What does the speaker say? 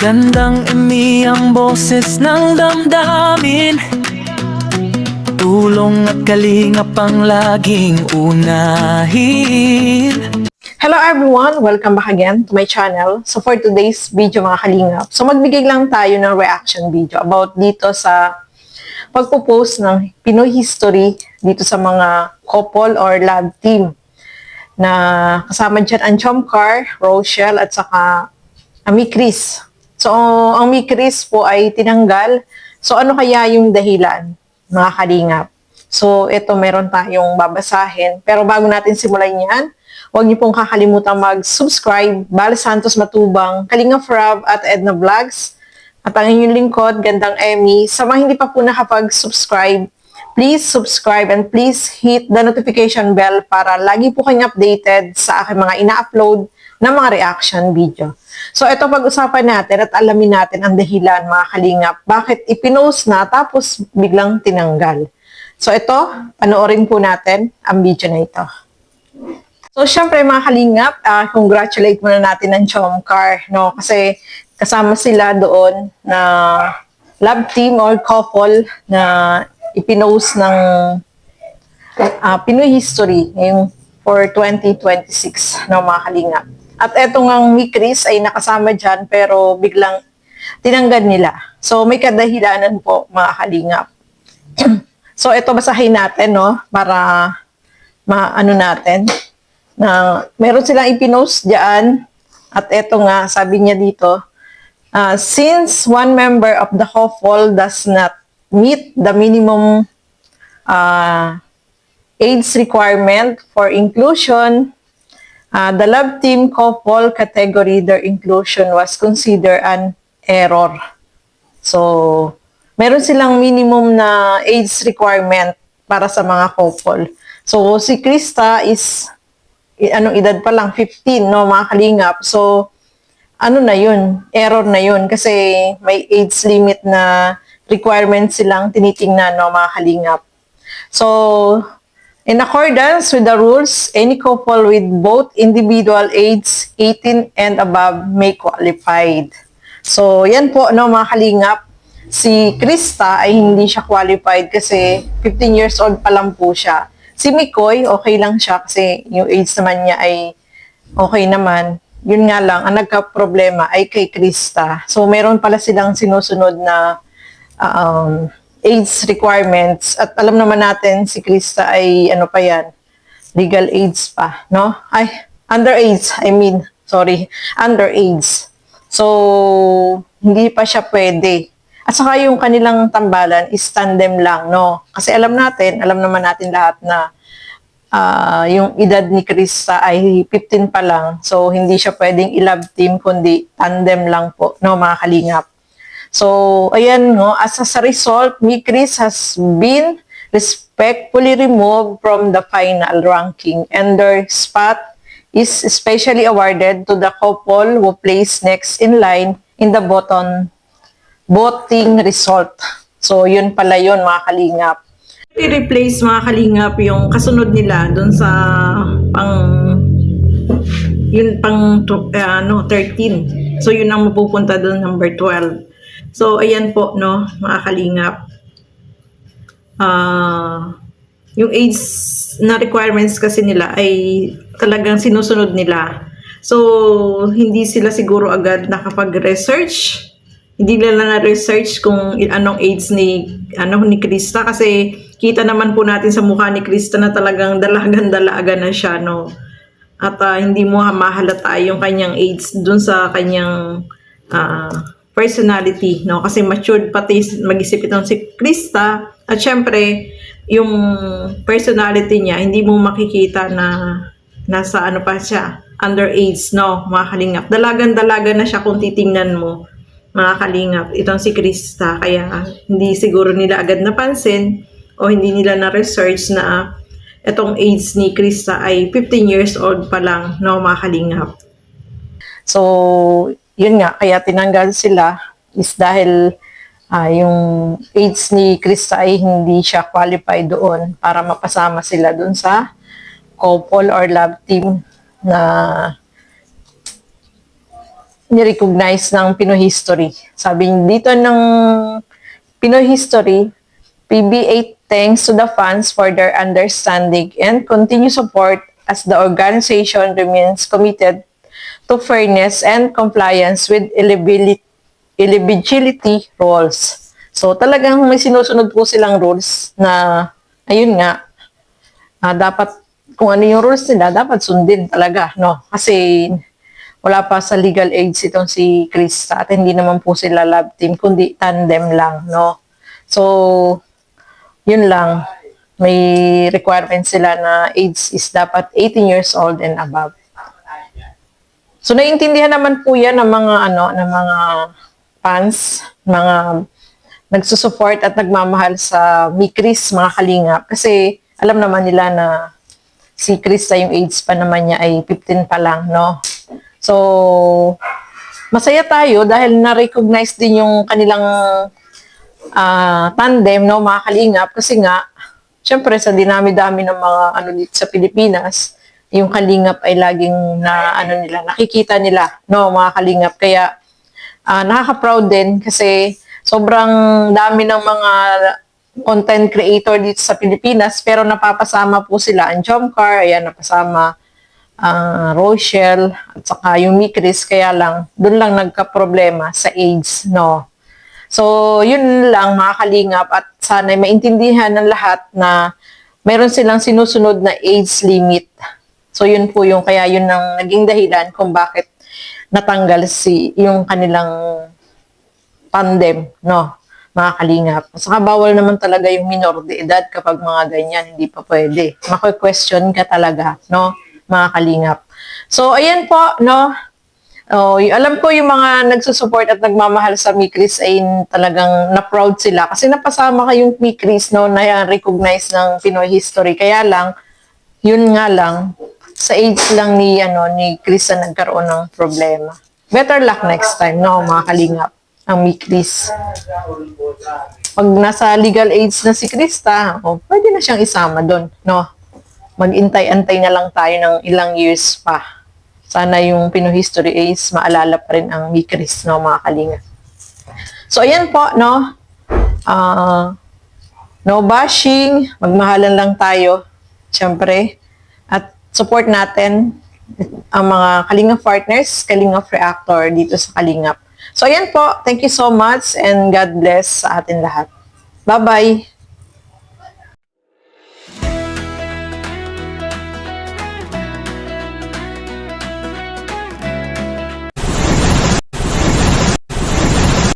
Magandang ang boses ng damdamin, tulong at kalingap ang laging unahin. Hello everyone! Welcome back again to my channel. So for today's video mga kalingap, so magbigay lang tayo ng reaction video about dito sa pagpo-post ng Pinoy history dito sa mga couple or love team na kasama dyan ang Jomcar, Rochelle at saka Ami Chris. So ang Ami Chris po ay tinanggal. So ano kaya yung dahilan mga kalingap? So ito meron tayong babasahin. Pero bago natin simulan yan, huwag niyo pong kakalimutan mag-subscribe, Bal Santos Matubang, Kalinga Frab at Edna Vlogs. At ang inyong lingkod, Gandang Emmy. Sa mga hindi pa po nakapag-subscribe, please subscribe and please hit the notification bell para lagi po kayong updated sa aking mga ina-upload na mga reaction video. So ito pag-usapan natin at alamin natin ang dahilan mga kalingap. Bakit ipinost na tapos biglang tinanggal? So ito, panoorin po natin ang video na ito. So, syempre mga kalingap, congratulate muna natin ang Jomcar, no? Kasi kasama sila doon na love team or couple na ipinost ng Pinoy history ngayong for 2026, no mga kalingap. At etong ang Mi Chris ay nakasama dyan pero biglang tinanggal nila. So, may kadahilanan po mga kalingap. So, ito basahin natin, no? Para maano natin na meron silang ipinost diyan at eto nga sabi niya dito, since one member of the couple does not meet the minimum age requirement for inclusion, the love team couple category, their inclusion was considered an error. So meron silang minimum na age requirement para sa mga couple. So si Krista is anong edad pa lang, 15, no, mga kalingap. So, ano na yun? Error na yun kasi may age limit na requirement silang tinitingnan, no, mga kalingap. So, in accordance with the rules, any couple with both individual age 18 and above may qualified. So, yan po, no, mga kalingap. Si Krista ay hindi siya qualified kasi 15 years old pa lang po siya. Si Mikoy, okay lang siya kasi yung age naman niya ay okay naman. Yun nga lang, ang nagka-problema ay kay Krista. So, meron pala silang sinusunod na age requirements. At alam naman natin, si Krista ay ano pa yan, legal age pa, no? Ay, underage, underage. So, hindi pa siya pwede. At saka yung kanilang tambalan is tandem lang, no? Kasi alam naman natin lahat na yung edad ni Krista ay 15 pa lang. So, hindi siya pwedeng i-love team, kundi tandem lang po, no, mga kalingap. So, ayan, no? As a result, Mi Chris has been respectfully removed from the final ranking and their spot is especially awarded to the couple who placed next in line in the voting result. So, yun pala yun, mga kalingap. I-replace, mga kalingap, yung kasunod nila dun sa pang 13. So, yun ang mapupunta dun, number 12. So, ayan po, no, mga kalingap. Yung age na requirements kasi nila ay talagang sinusunod nila. So, hindi sila siguro agad nakapag-research. Hindi nila na-research kung anong age ni Krista kasi kita naman po natin sa mukha ni Krista na talagang dalagan na siya, no. At hindi mo mahalata yung kanyang age dun sa kanyang personality, no, kasi matured pati mag-isip itong si Krista. At syempre, yung personality niya hindi mo makikita na nasa ano pa siya, underage, no, mga kalingap. Dalagan na siya kung titingnan mo, mga kalingap, itong si Krista. Kaya hindi siguro nila agad napansin o hindi nila na-research na itong age ni Krista ay 15 years old pa lang, no, mga kalingap. So, yun nga, kaya tinanggal sila is dahil yung age ni Krista ay hindi siya qualified doon para mapasama sila doon sa couple or love team na ni-recognize ng Pinoy History. Sabi dito ng Pinoy History, PBA thanks to the fans for their understanding and continued support as the organization remains committed to fairness and compliance with eligibility rules. So talagang may sinusunod po silang rules na, ayun nga, dapat, kung ano yung rules nila, dapat sundin talaga, no? Kasi wala pa sa legal age itong si Krista at hindi naman po sila love team, kundi tandem lang, no? So, yun lang. May requirement sila na age is dapat 18 years old and above. So, naiintindihan naman po yan ng mga, ng mga fans, mga nagsusupport at nagmamahal sa Mi Chris, mga kalingap. Kasi, alam naman nila na si Krista, yung age pa naman niya ay 15 pa lang, no? So, masaya tayo dahil na-recognize din yung kanilang tandem, no, mga kalingap. Kasi nga, syempre, sa dinami-dami ng mga dito sa Pilipinas, yung kalingap ay laging nakikita nila, no, mga kalingap. Kaya, nakaka-proud din kasi sobrang dami ng mga content creator dito sa Pilipinas, pero napapasama po sila ang Jomcar, ayan, napasama Rochelle, at saka yung Mi Chris, kaya lang, dun lang nagka-problema sa AIDS, no. So, yun lang mga kalingap, at sana maintindihan ng lahat na mayroon silang sinusunod na age limit. So, yun po yung, kaya yun ang naging dahilan kung bakit natanggal yung kanilang tandem, no, mga kalingap. Saka bawal naman talaga yung minor de edad kapag mga ganyan, hindi pa pwede. Maki-question ka talaga, no, mga kalingap. So, ayan po, no. Alam ko yung mga nagsusupport at nagmamahal sa Mi Chris ay talagang na-proud sila kasi napasama kayong Mi Chris, no, na recognize ng Pinoy History. Kaya lang, yun nga lang, sa age lang ni Chris na nagkaroon ng problema. Better luck next time, no, mga kalingap, ang Mi Chris. Pag nasa legal age na si Krista, pwede na siyang isama doon, no. Mag-intay-antay na lang tayo ng ilang years pa. Sana yung Pinoy History is maalala pa rin ang Mi Chris, no, mga kalinga. So, ayan po, no. No bashing, magmahalan lang tayo, syempre. At support natin ang mga Kalingap partners, Kalingap Reactor dito sa Kalingap. So, ayan po. Thank you so much and God bless sa atin lahat. Bye-bye!